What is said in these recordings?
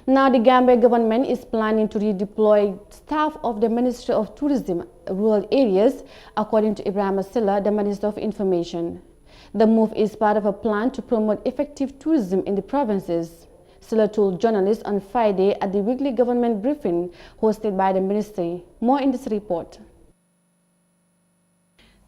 Now, the Gambia government is planning to redeploy staff of the Ministry of Tourism rural areas, according to Ibrahim Silla, the Minister of Information. The move is part of a plan to promote effective tourism in the provinces. Silla told journalists on Friday at the weekly government briefing hosted by the ministry. More in this report.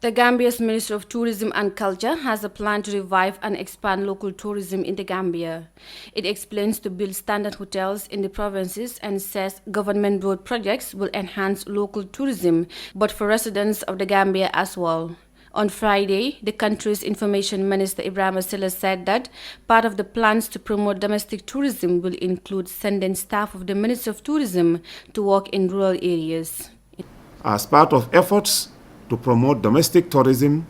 The Gambia's Minister of Tourism and Culture has a plan to revive and expand local tourism in the Gambia. It explains to build standard hotels in the provinces and says government road projects will enhance local tourism, but for residents of the Gambia as well. On Friday, the country's Information Minister Ibrahim Silla said that part of the plans to promote domestic tourism will include sending staff of the Ministry of Tourism to work in rural areas. As part of efforts to promote domestic tourism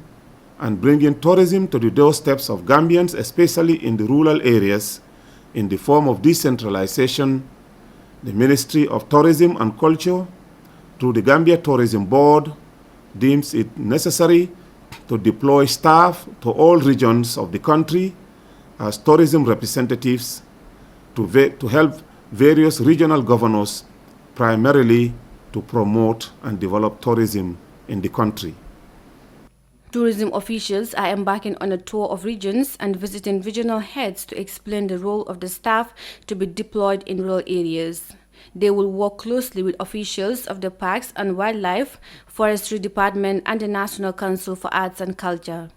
and bringing tourism to the doorsteps of Gambians, especially in the rural areas, in the form of decentralization, the Ministry of Tourism and Culture, through the Gambia Tourism Board, deems it necessary to deploy staff to all regions of the country as tourism representatives to help various regional governors, primarily to promote and develop tourism in the country. Tourism officials are embarking on a tour of regions and visiting regional heads to explain the role of the staff to be deployed in rural areas. They will work closely with officials of the Parks and Wildlife, Forestry Department, and the National Council for Arts and Culture.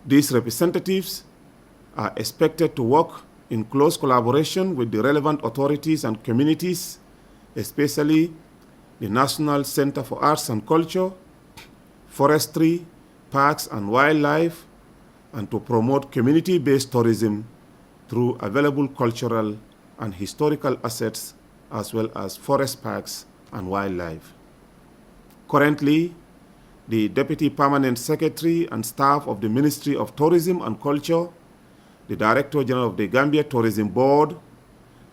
These representatives are expected to work in close collaboration with the relevant authorities and communities, especially the National Center for Arts and Culture, Forestry, Parks and Wildlife, and to promote community-based tourism through available cultural and historical assets as well as forest parks and wildlife. Currently, the Deputy Permanent Secretary and staff of the Ministry of Tourism and Culture, the Director General of the Gambia Tourism Board,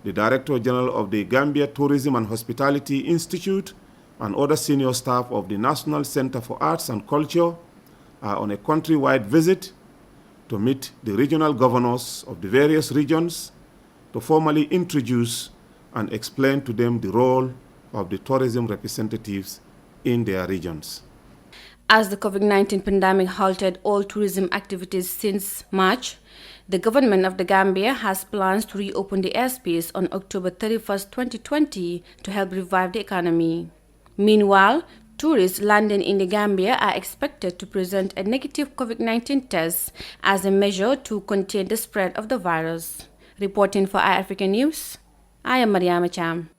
the Director General of the Gambia Tourism and Hospitality Institute, and other senior staff of the National Center for Arts and Culture are on a countrywide visit to meet the regional governors of the various regions to formally introduce and explain to them the role of the tourism representatives in their regions. As the COVID-19 pandemic halted all tourism activities since March, the government of the Gambia has plans to reopen the airspace on October 31st, 2020 to help revive the economy. Meanwhile, tourists landing in the Gambia are expected to present a negative COVID-19 test as a measure to contain the spread of the virus. Reporting for iAfrican News, I am Mariama Cham.